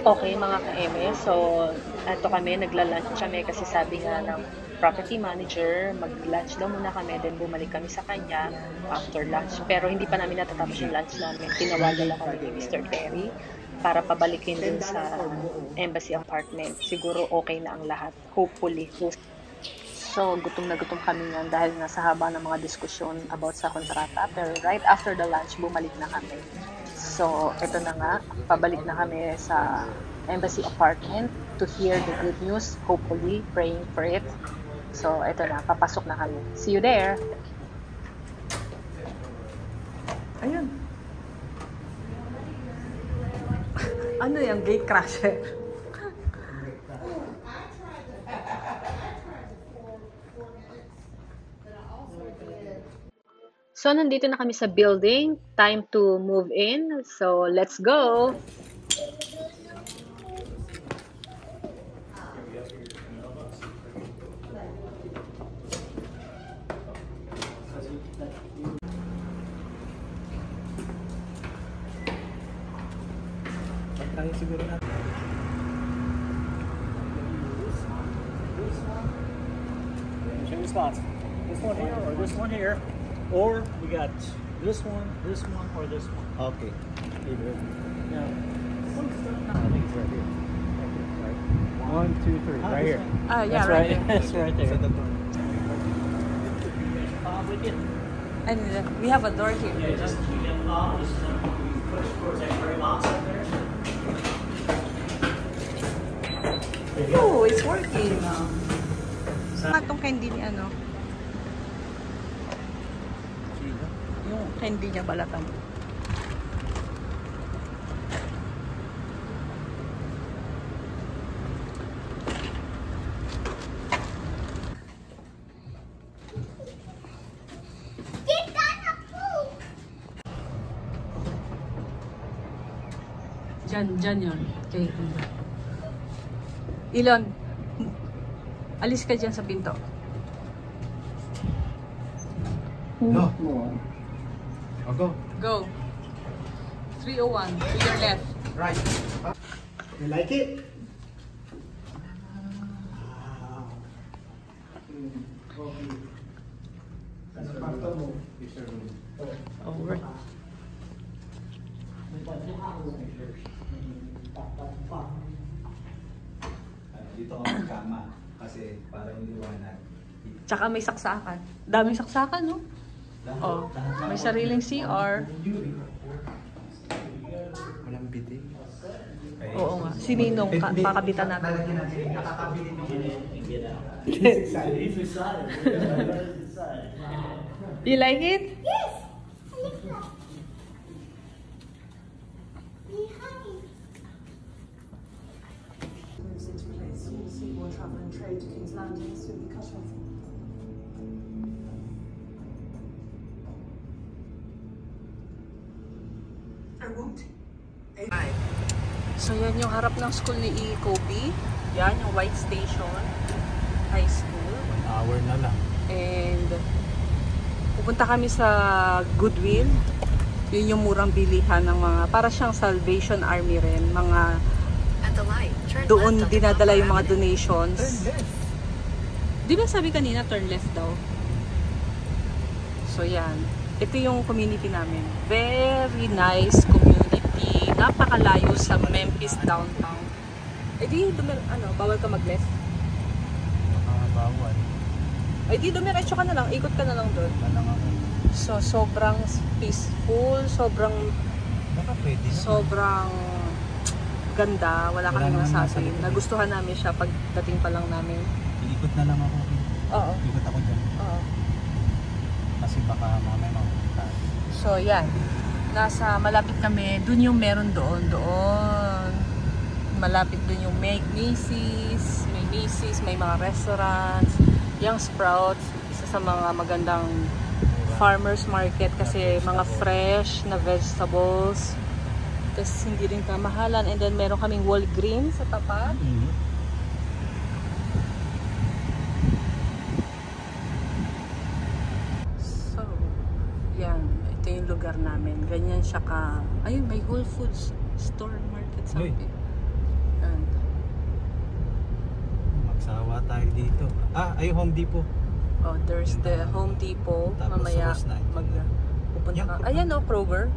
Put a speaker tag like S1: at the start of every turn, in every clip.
S1: Okay mga ka-eme, so eto kami, nagla-lunch kami kasi sabi nga ng property manager, mag-lunch daw muna kami, then bumalik kami sa kanya after lunch. Pero hindi pa namin natatapos yung lunch namin. Tinawagan lang kami ni Mr. Terry para pabalikin dun sa embassy apartment. Siguro okay na ang lahat, hopefully. So, gutom na gutom kami nga dahil nga sa haba ng mga diskusyon about sa kontrata. Pero right after the lunch, bumalik na kami. So, eto na nga, pabalik na kami sa embassy apartment to hear the good news, hopefully, praying for it. So, eto na, papasok na kami. See you there!
S2: Ayun. Ano yung gate crasher?
S1: So, nandito na kami sa building. Time to move in. So, let's go!
S3: Tayo siguro natin. Change spots. This one here or this one here. Or we got this one, or this one. Okay. Either. Yeah. I think it's right here. Right. 1, 2, 3. Right here.
S2: Yeah,
S3: That's
S2: right there.
S3: That's right there.
S2: And we have a door here.
S3: Yeah, just you get just push towards that gray box up there.
S2: Oh, it's working. Itong candy ni ano? Yung candy niya balatan. Diyan yun. Okay. Ilon, alis ka dyan sa pinto.
S3: No. I'll go.
S2: Go. 301 to your left.
S3: Right. You like it?
S2: Over.
S4: Dito ako magkama kasi para hindi liwanag.
S2: Tsaka may saksakan. Daming saksakan, no? Oh, may sariling CR.
S4: Walang bitin.
S2: Oo nga. Si Ninong, pakabitan natin.
S4: Nakakabili mo yun.
S2: You like it?
S5: Yes! I like that.
S6: Moves into place, all seaborne travel and trade to King's Landing is soon be cut off. I won't.
S2: So yan yung harap ng school ni E. Kobe. Yan yung White Station High School.
S3: 1 hour na lang.
S2: And pupunta kami sa Goodwill. Yun yung murang bilihan ng mga, para siyang Salvation Army rin. Mga doon dinadala yung mga donations. Di ba sabi kanina turn left daw? So yan. Ito yung community namin. Very nice community. Napakalayo sa Memphis downtown. Eh di, bawal ka mag-left?
S3: Bawal.
S2: Ay di, dumiretso ka na lang. Ikot ka na lang doon. So, sobrang peaceful. Sobrang
S3: Baka pwede na.
S2: sobrang ganda. Wala kami
S3: Wala naman
S2: masasabi.
S3: nasa likod.
S2: Nagustuhan namin siya pagdating pa lang namin.
S3: Iikot na lang ako.
S2: Oo.
S3: Ikot ako dyan.
S2: Oo.
S3: Kasi baka mamaya mapunta.
S2: So, yan. Nasa malapit kami. Doon yung meron doon. Doon. Malapit doon yung Macy's. May Macy's. May mga restaurants. Yung Sprouts. Isa sa mga magandang farmers market kasi mga fresh na vegetables. Tapos hindi rin kamahalan. And then meron kaming Walgreens sa tapat. So, yan. Ito yung lugar namin. Ganyan siya ka... Ayun, may Whole Foods store market
S3: Uy.
S2: something.
S3: Punta tayo dito. Ay Home Depot.
S2: Oh, there's the Home Depot.
S3: Tapos
S2: Mamaya
S3: Ross 19.
S2: pupunta ka. Ayan oh, Kroger.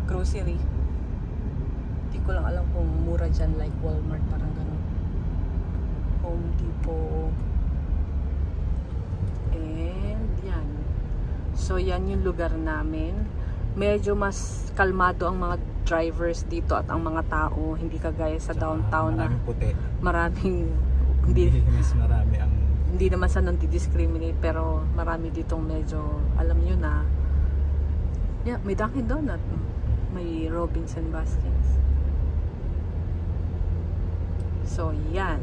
S2: Grocery. Hindi ko lang alam kung mura dyan like Walmart, parang ganun. Home Depot. And yan. So yan yung lugar namin. Medyo mas kalmado ang mga drivers dito at ang mga tao, hindi kagaya sa downtown na
S3: maraming puti.
S2: Maraming hindi
S3: mas marami ang
S2: hindi naman sa non-discriminate, pero marami ditong medyo, alam nyo na, yeah, may Dunkin Donut, may Robinson Baskins. So, yan.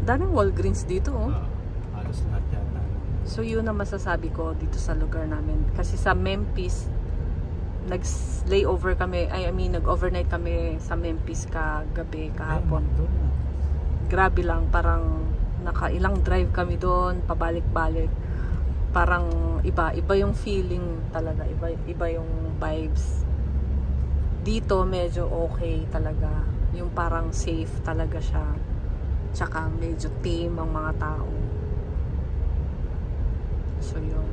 S2: Daming Walgreens dito, oh.
S3: Halos lahat yata.
S2: So, yun ang masasabi ko dito sa lugar namin. Kasi sa Memphis, nag-layover kami, nag-overnight kami sa Memphis kagabi, kahapon. Grabe lang, parang nakailang drive kami doon, pabalik-balik. Parang iba yung feeling talaga, iba yung vibes. Dito medyo okay talaga, yung parang safe talaga siya. Tsaka medyo tame ang mga tao. So yun.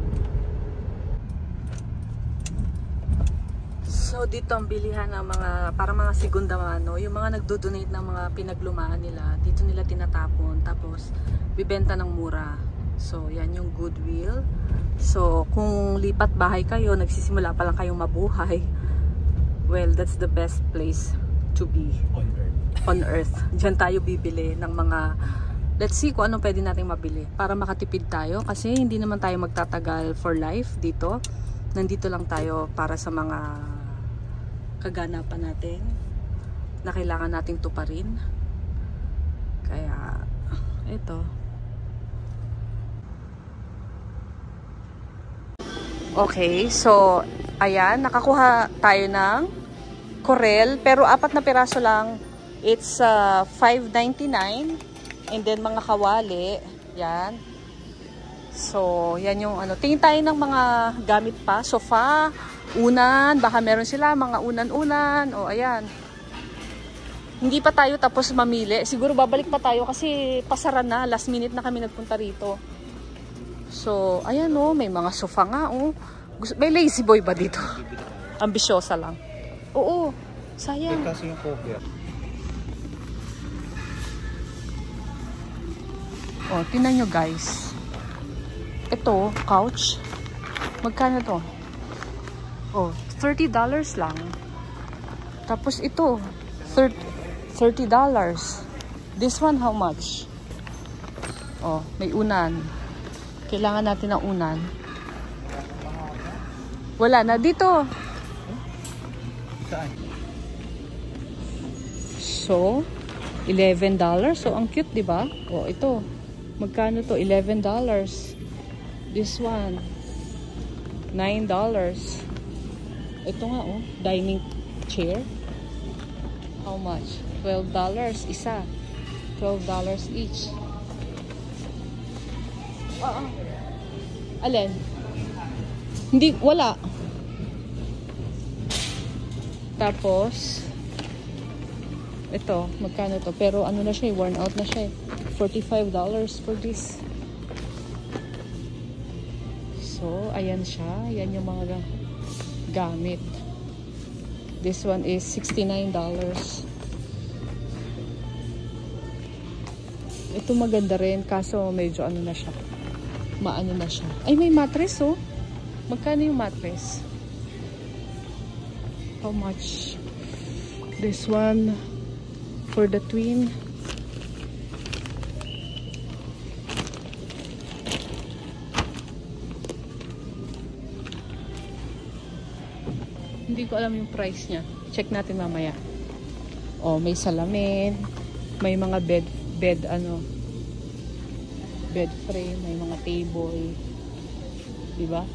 S2: So dito ang bilihan ng mga para mga segunda mano, yung mga nagdo-donate ng mga pinaglumaan nila, dito nila tinatapon tapos bibenta ng mura. So yan yung Goodwill. So kung lipat bahay kayo, nagsisimula pa lang kayong mabuhay, well, that's the best place to be on earth. Diyan tayo bibili ng mga, let's see kung ano pwede nating mabili para makatipid tayo, kasi hindi naman tayo magtatagal for life dito. Nandito lang tayo para sa mga kaganapan natin na kailangan nating tuparin. Kaya ito. Okay, so ayan, nakakuha tayo ng Corel, pero 4 na piraso lang. It's $5.99, and then mga kawali, yan. So yan yung ano, tingin tayo ng mga gamit pa, sofa, unan, baka meron sila mga unan-unan. O ayan, hindi pa tayo tapos mamili, siguro babalik pa tayo kasi pasara na, last minute na kami nagpunta rito. So ayan o, may mga sofa nga o. May lazy boy ba dito? Ambisyosa lang. Oo, sayang.
S3: Kasi yung cover.
S2: O, tingnan nyo guys, ito, couch, magkano to? Oh, $30 lang. Tapos ito, $30. This one, how much? Oh, may unan. Kailangan natin ng unan. Wala na dito. So, $11. So, ang cute, di ba? Oh, ito. Magkano to? $11. This one, $9. Ito nga oh, dining chair. How much? $12 isa. $12 each. Alin? Hindi, wala. Tapos ito, magkano to? Pero ano na siya, worn out na siya. $45 for this. So, ayan siya. Ayan yung mga gamit. This one is $69. Ito maganda rin, kaso medyo ano na siya. Maano na siya. Ay, may mattress oh. Magkano yung mattress? How much? This one for the twin. Hindi ko alam yung price niya. Check natin mamaya. Oh, may salamin, may mga bed frame, may mga table. 'Di ba?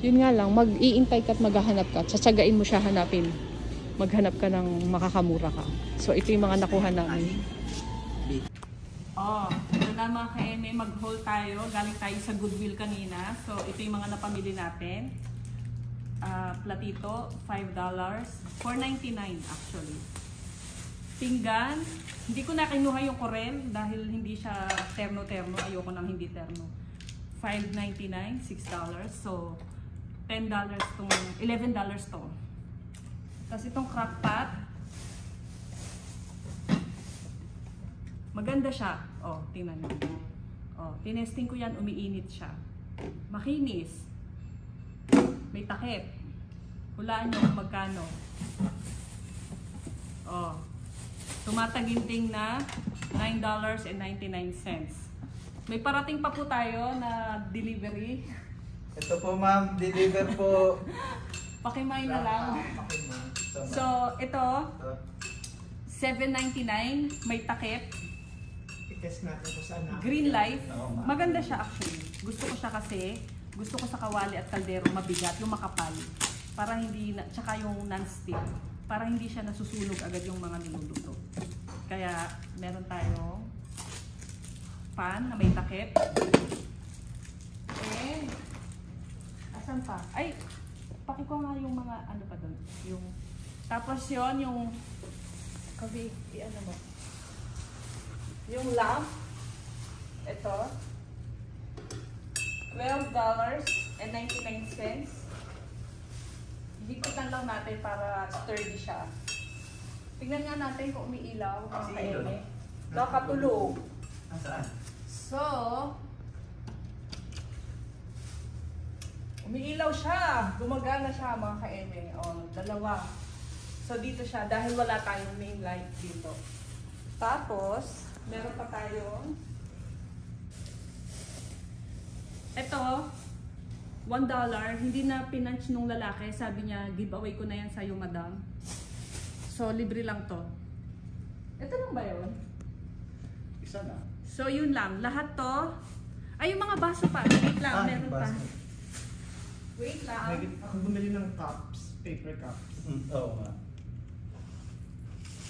S2: Yun nga lang, mag-iintay ka at maghahanap ka. Tsatsagain mo siya hanapin. Maghanap ka ng makakamura ka. So ito yung mga nakuha namin. Oh, ito na mga ka-MA, mag-haul tayo. Galing tayo sa Goodwill kanina. So ito yung mga napamili natin. Platito, $5. $4.99 actually. Pinggan, Hindi ko na kinuha yung Corel dahil hindi siya terno-terno. Ayoko nang hindi terno. $5.99, $6. So, $10 tong, $11 to. Tapos itong crock pot. Maganda siya. Oh, tingnan nyo. Oh, tinesting ko yan, umiinit siya. Makinis. May takip. Hulaan nyo kung magkano. Oh. Tumataginting na $9.99. May parating pa po tayo na delivery.
S4: Ito po ma'am, deliver po.
S2: Pakimay na lang. So, ito, $7.99. May takip.
S3: I-test natin kung saan na.
S2: Green life. Maganda siya actually. Gusto ko siya kasi, gusto ko sa kawali at kaldero mabigat, yung makapal. Para hindi, tsaka yung non-stick. Para hindi siya nasusunog agad yung mga niluluto. Kaya, meron tayong pan na may takip. Eh, asan pa? Ay, pakiko nga yung mga ano pa doon. Yung, tapos yon yung, kasi, ano mo? Yung lamp, ito, $12.99. Higutan lang natin para sturdy siya. Tingnan nga natin kung umiilaw mga kaeme. Nakatulog. So, umiilaw siya. Gumagana siya mga kaeme. O, dalawa. So, dito siya dahil wala tayong main light dito. Tapos, meron pa tayong ito, $1. Hindi na pinunch nung lalaki. Sabi niya, giveaway ko na yan sa'yo, madam. So, libre lang to. Ito lang ba yun?
S3: Isa na.
S2: So, yun lang. Lahat to. Ay, yung mga baso pa. Wait lang, meron pa. Wait lang.
S3: Ako bumili ng cups, paper cups.
S4: Oo nga.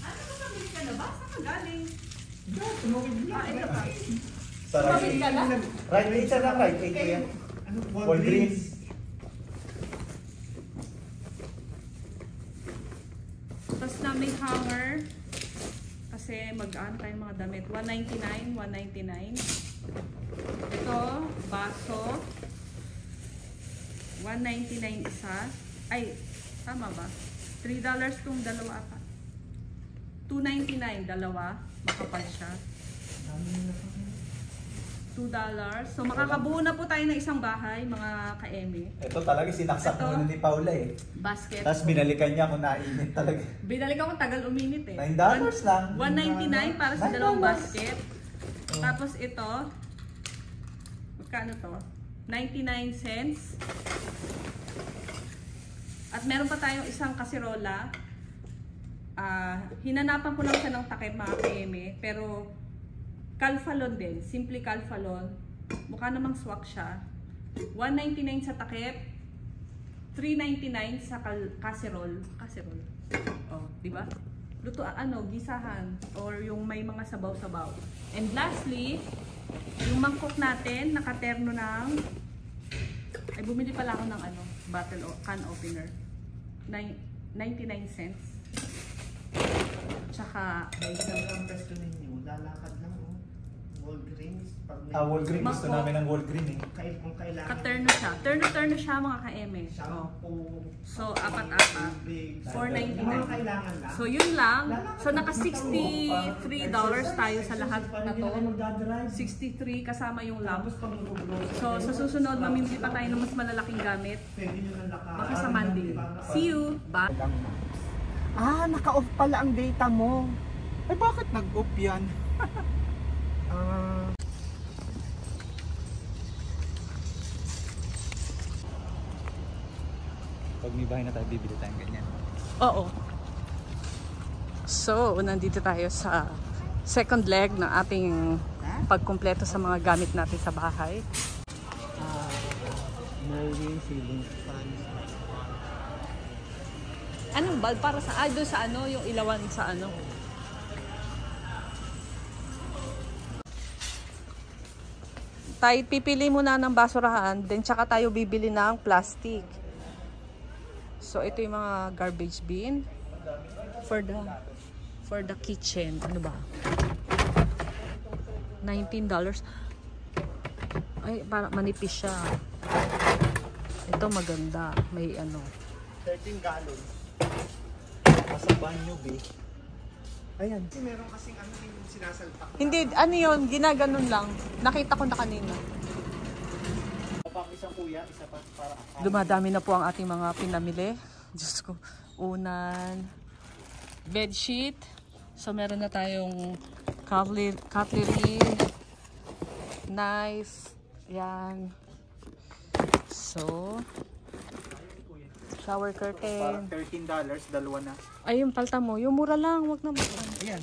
S2: Ano ka pabili ka na ba? Saan ka galing?
S3: Tumawid niya.
S2: Ito pa.
S4: Sarap.
S2: Tumawid ka na?
S4: Right, isa na right. Ito yan.
S3: Ano?
S4: Walgreens.
S2: Tapos na may hanger. Kasi mag-aan tayo mga damit. $1.99, $1.99. Ito, baso. $1.99 isa. Ay, tama ba? $3 kung dalawa ata. $2.99 dalawa. Makapal siya. $2. So makakabuo na po tayo ng isang bahay, mga ka-eme.
S4: Ito talaga sinaksak
S2: Ito.
S4: muna ni Paula eh.
S2: Basket.
S4: Tapos binalikan niya kung nainit talaga.
S2: Binalik ako tagal uminit eh.
S4: $9 lang.
S2: $1.99 para sa
S4: $9.
S2: dalawang basket. Tapos ito, magkano to? 99 cents. At meron pa tayong isang kasirola. Hinanapan ko lang siya ng takip mga PM, pero Calphalon din, simple Calphalon. Mukha namang swak siya. $1.99 sa takip, $3.99 sa casserole. Casserole. Oh, di ba? Luto gisahan or yung may mga sabaw-sabaw. And lastly, yung mangkok natin nakaterno ng ay bumili pala ako ng bottle o can opener. 99 cents. Tsaka
S3: Guys, ang presto ninyo, lalakad lang Walgreens.
S4: Walgreens. Gusto
S2: Mangkok.
S4: namin ng Walgreens eh.
S3: Kung kailangan.
S2: katerno siya. Turno siya mga ka-eme. Oh.
S3: Shampoo.
S2: So, apat-apat.
S3: Tubig.
S2: $4.99.
S3: Mga kailangan lang.
S2: So, yun lang. So, naka $63 tayo sa lahat na to. 63 kasama yung lamp.
S3: Tapos pag nag-grocery.
S2: So, sa susunod, mamimili pa tayo ng mas malalaking gamit.
S3: Pwede nyo na lakad.
S2: Baka sa Monday. See you! Bye!
S7: Naka-off pala ang data mo. Ay, bakit nag-off yan?
S4: Pag may bahay na tayo, bibili tayong ganyan.
S2: Oo. So, nandito tayo sa second leg ng ating pagkumpleto sa mga gamit natin sa bahay.
S7: Mowing, ceiling fan.
S2: Anong bulb? Para sa, doon sa yung ilawan sa Tayo pipili muna ng basurahan, then tsaka tayo bibili ng plastic. So, ito yung mga garbage bin for the for the kitchen. Ano ba? $19. Ay, para manipis siya. Ito maganda. May ano.
S7: 13 gallons. Nasa banyo, B. Ayan. Meron kasing ano yung sinasalpak.
S2: Hindi, ano yun? Ginaganon lang. Nakita ko na kanina.
S7: Pang isang kuya, isa pa para.
S2: Dumadami na po ang ating mga pinamili. Diyos ko. Unan. Bedsheet. So, meron na tayong cutlery. Knife. Yan. So, shower curtain.
S7: Parang $13, dalawa na.
S2: Ay, yung palta mo. Yung mura lang. Wag na
S7: Ayan.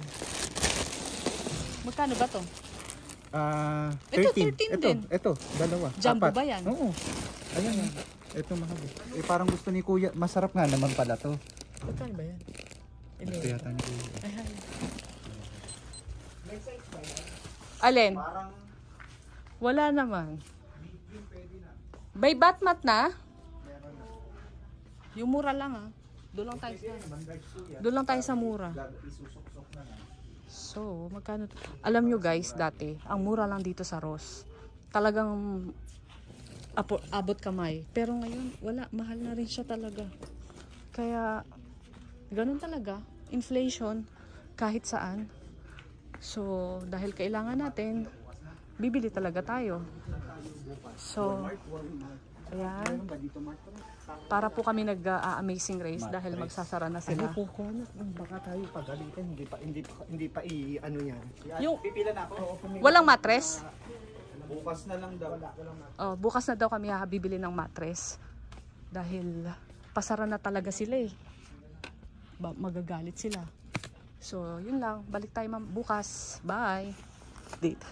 S2: Magkano ba to?
S7: Ito,
S2: 13 din.
S7: Ito, dalawa.
S2: Jumbo
S7: Apat.
S2: ba yan?
S7: Oo. Ayan. Ito mahal. Parang gusto ni kuya. Masarap nga naman pala to.
S2: Magkano ba yan?
S7: Gusto yata ni kuya.
S2: Ay. Alin?
S7: Parang
S2: Wala naman. By Batmat na? Yung mura lang ah. Doon lang tayo sa mura.
S7: isusok-sok na lang.
S2: So, magkano? Alam nyo guys, dati, ang mura lang dito sa Ross. Talagang abot kamay. Pero ngayon, wala. Mahal na rin siya talaga. Kaya, ganun talaga. Inflation, kahit saan. So, dahil kailangan natin, bibili talaga tayo. So, ayan. Para po kami nag-amazing race dahil magsasara na sila.
S7: Ano po baka tayo pagalitan, hindi pa ano yan.
S2: Yung,
S7: Pipila na ako.
S2: walang mattress?
S4: Bukas na lang daw.
S2: Oh, bukas na daw kami bibili ng mattress. Dahil pasara na talaga sila eh. Magagalit sila. So, yun lang. Balik tayo bukas. Bye. Date.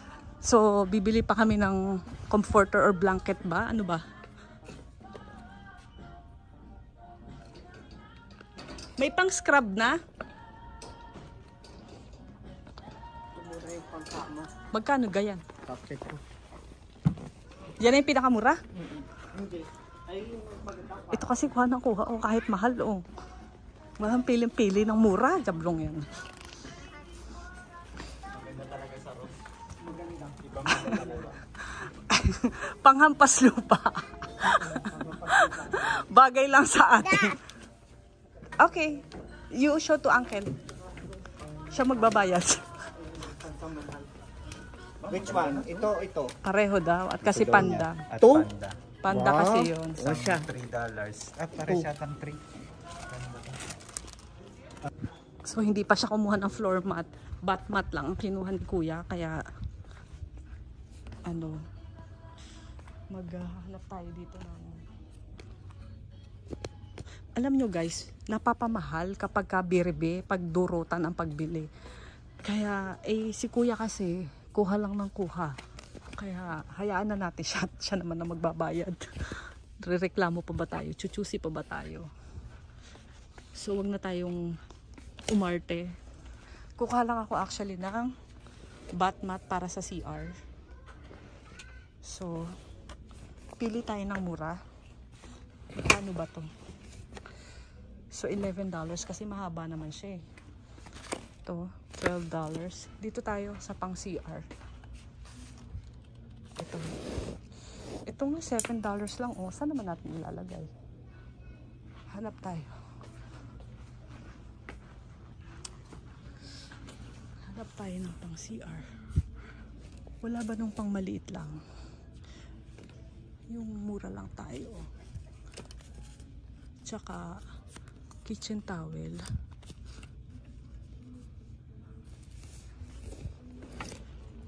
S2: So, bibili pa kami ng comforter or blanket ba? Ano ba? May pang scrub na?
S7: Mura yung pangkama.
S2: Magkano gayan?
S7: Kapit ko.
S2: Yan yung pinakamura?
S7: Hindi. Ay, maganda.
S2: Ito kasi kuha ng kuha. Oh, kahit mahal. Oh. Walang piling-pili ng mura. Jablong yan. Panghampas lupa. Bagay lang sa atin. Okay. You show to uncle. Siya magbabayad.
S7: Which one? Ito.
S2: Pareho daw. At kasi panda.
S4: At
S7: Two?
S4: panda.
S2: Panda
S7: Wow.
S2: kasi yun.
S7: Ano siya?
S4: $3.
S7: Pare siya tang 3.
S2: So, hindi pa siya kumuha ng floor mat. Bat mat lang ang kinuha ni kuya. Kaya, ano, maghanap tayo dito ng... Alam nyo guys, napapamahal kapag kabirbe, pagdurutan ang pagbili. Kaya, si kuya kasi, kuha lang ng kuha. Kaya, hayaan na natin siya. Siya naman na magbabayad. Rereklamo pa ba tayo? Chuchusi pa ba tayo? So, wag na tayong umarte. Kukuha lang ako actually ng bat mat para sa CR. So, pili tayo ng mura. Ano ba to? So, $11 kasi mahaba naman siya eh. Ito, $12. Dito tayo sa pang CR. Ito. Itong $7 lang. Oh, saan naman natin ilalagay? Hanap tayo. Hanap tayo ng pang CR. Wala ba nung pang maliit lang? Yung mura lang tayo. Tsaka kitchen towel.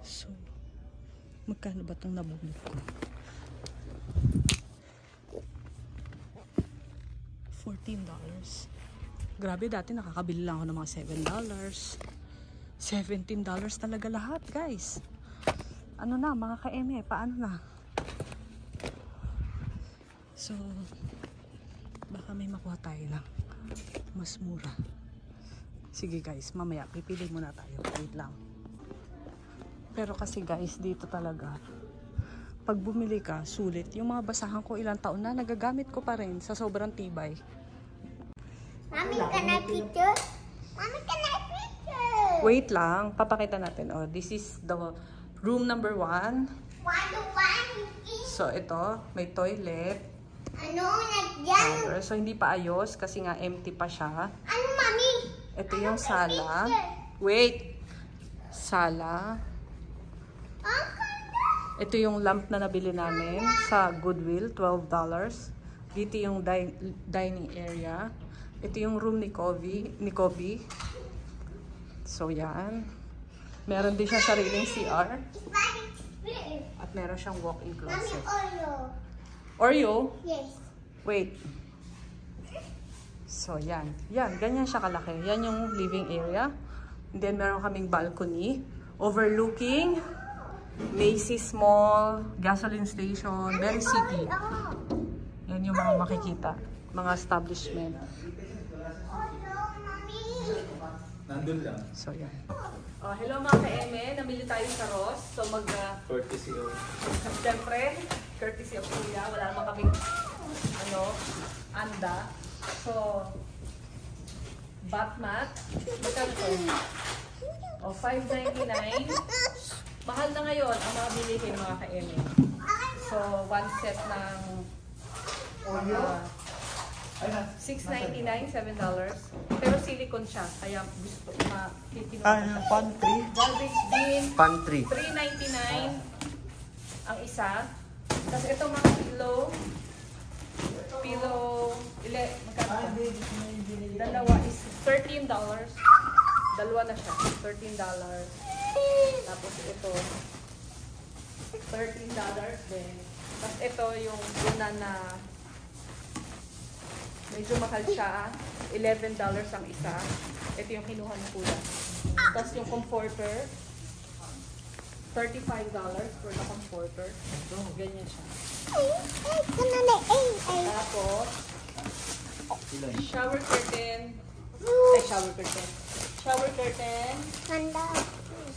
S2: So, magkano ba itong nabunod ko? $14. Grabe, dati nakakabili lang ako ng mga $7. $17 talaga lahat, guys. Ano na, mga ka-eme, paano na? So, baka may makuha tayo ng mas mura. Sige guys, mamaya pipili muna tayo. Wait lang. Pero kasi guys, dito talaga pag bumili ka, sulit. Yung mga basahan ko ilang taon na, nagagamit ko pa rin sa sobrang tibay.
S5: Mommy, can I picture? Mommy, can I picture?
S2: Wait lang, papakita natin. Oh, this is the room number 1. So, ito, may toilet.
S5: Ano, nagyan?
S2: So, hindi pa ayos kasi nga empty pa siya.
S5: Ano, mami?
S2: Ito yung sala. Wait! Sala. Ito yung lamp na nabili namin sa Goodwill, $12. Dito yung dining area. Ito yung room ni Kobe. So, yan. Meron din siya sariling CR. At meron siyang walk-in
S5: Mami,
S2: closet.
S5: Oreo.
S2: Oreo?
S5: Yes.
S2: Wait. So, yan. Yan, ganyan siya kalaki. Yan yung living area. And then, meron kaming balcony. Overlooking Macy's Mall, gasoline station, very city. Yan yung mga makikita. Mga establishment.
S5: Oreo, mami.
S4: Nandun lang.
S2: So, yan. Oh, hello mga ka-eme. Namili tayo sa Ross. So,
S4: Courtesy of...
S2: siyempre, courtesy of Kuya. Wala naman kaming, anda. So, bath mat. Magkano to? O, $5.99. Mahal na ngayon ang mga bilihin mga ka-eme. So, one set ng $6.99, $7. Pero silicone siya. Kaya gusto makikinuha siya.
S7: Pantry?
S2: Garbage bin,
S7: Pantry.
S2: $3.99 ang isa. Tapos ito mga magkano? Dalawa is $13. Dalawa na siya, $13. Tapos ito, $13 din. Tapos ito yung una na medyo mahal siya, $11 ang isa. Ito yung kinuha ng kuya. Tapos yung comforter, $35 for the comforter. Ganyan siya. Tapos, shower curtain. Shower curtain.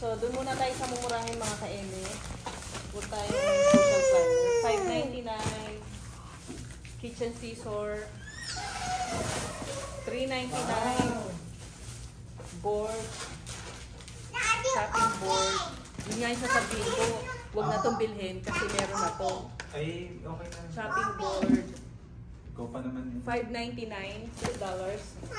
S2: So, doon muna tayo sa mumurahin mga ka-eme. Huwag tayo social planner. $5.99. Kitchen scissor. $3.99. Board. Shopping board. Yun nga yung sasabihin ko. Huwag na itong bilhin kasi meron na to.
S4: Ay, okay na.
S2: Shopping board.
S4: Ikaw pa naman yun.
S2: $5.99. $6.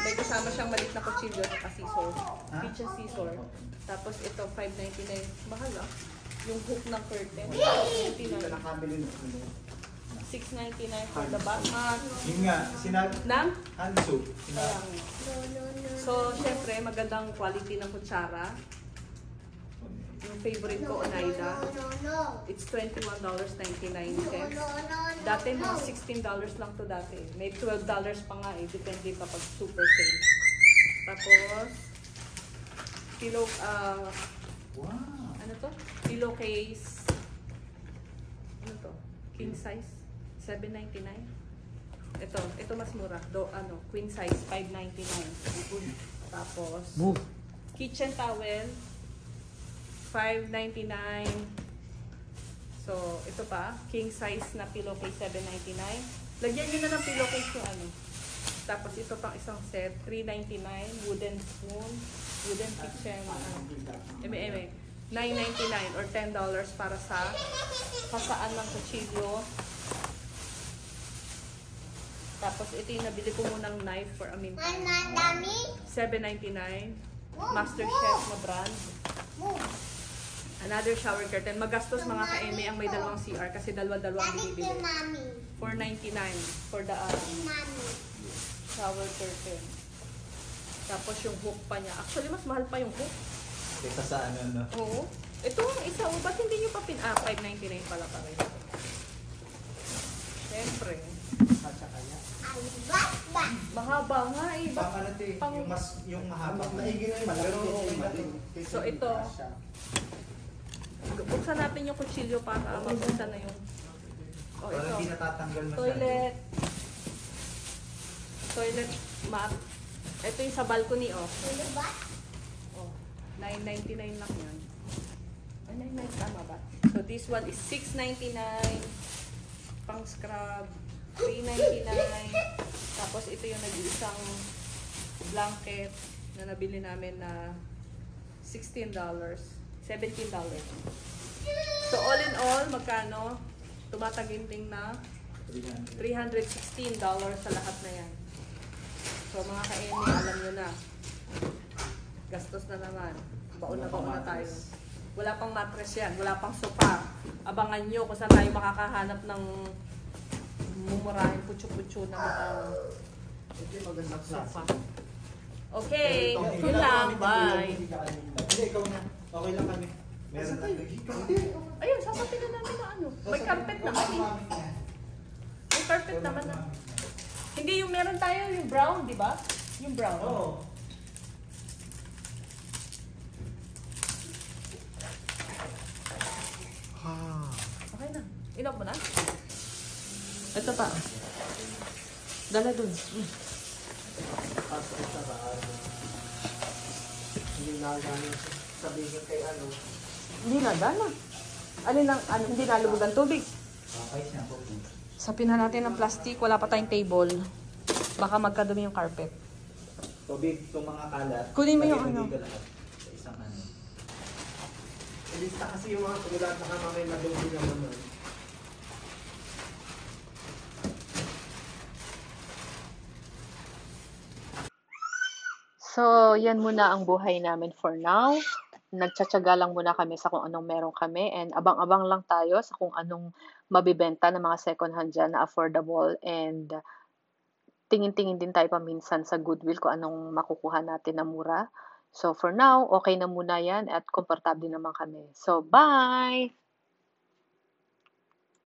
S2: May kasama siyang malit na kutsilyo at scissor. Kitchen scissor. Tapos ito, $5.99. Mahal ah. Yung hook ng curtain. $5.99. $6.99 for the bath mat.
S4: Yun nga, sinabi...
S2: Nam?
S4: Hanso.
S2: Kaya nga. So, syempre, magandang quality ng kutsara. Yung favorite ko, Oneida. It's $21.99. Dati, mga $16 lang to dati. May $12 pa nga eh. Depende pa pag super sale. Tapos, pillow,
S4: Wow.
S2: ano to? Pillowcase. Ano to? King size. $7.99. Ito mas mura. Queen size, $5.99. Tapos, kitchen towel, $5.99. So, ito pa, king size na pillowcase, $7.99. Lagyan nyo na ng pillowcase yung ano. Tapos, ito pang isang set, $3.99. Wooden spoon, wooden kitchen, $9.99 or $10 para sa pasaan ng kutsilyo. Tapos, ito yung nabili ko munang knife for a minute. $7.99. Master Chef na brand. Another shower curtain. Magastos mga ka-eme ang may dalawang CR kasi dalawa-dalawang binibili. $4.99 for the shower curtain. Tapos yung hook pa niya. Actually, mas mahal pa yung hook.
S4: Kesa sa ano, no?
S2: Oo. Ito ang isa. Ba't hindi nyo pa $5.99 pala pa rin. Siyempre. Mahaba nga eh.
S7: Yung mahaba. Maigi na yung malaki.
S2: So ito. Buksan natin yung kutsilyo para mabuksan na yung... Oh,
S4: Parang
S2: ito.
S4: hindi natatanggal masyado.
S2: Toilet mat. Ito yung sa balcony, oh. Oh, $9.99 lang yan. Ay, $9.99 tama ba? So this one is $6.99. Pang scrub. $3.99. Tapos ito yung nag-iisang blanket na nabili namin na $16. $17. So all in all, magkano? Tumataginting na $316 sa lahat na yan. So mga ka-eme, alam nyo na. Gastos na naman. Baon na tayo. Wala pang mattress yan. Wala pang sofa. Abangan nyo kung saan tayo makakahanap ng mumurahin putyo-putyo na sofa. Okay, yun lang. Bye.
S7: Hindi, ikaw na. Okay lang kami. Meron tayo.
S2: Ayun, sasapin na namin na ano. May carpet naman eh. May carpet naman na. Hindi yung meron tayo, yung brown, di ba? Yung brown.
S7: Oo.
S2: Okay na. Inok mo na? Ito pa. Dala dun.
S7: Hindi na gano'n sabihin kay ano.
S2: Hindi na, dala. Hindi nalubog ang tubig. Sapin na natin ng plastic. Wala pa tayong table. Baka magkadumi yung carpet.
S7: Tubig, itong mga kalat.
S2: Kunin mo yung
S7: lagyan
S2: ano.
S7: dito lahat. Sa isang ano. Ilista kasi yung mga kulat na kamamay madumi naman nun.
S1: So, yan muna ang buhay namin for now. Nagtsatsaga lang muna kami sa kung anong meron kami and abang-abang lang tayo sa kung anong mabibenta ng mga second hand dyan na affordable and tingin-tingin din tayo paminsan sa Goodwill kung anong makukuha natin na mura. So, for now, okay na muna yan at komportable naman kami. So, bye!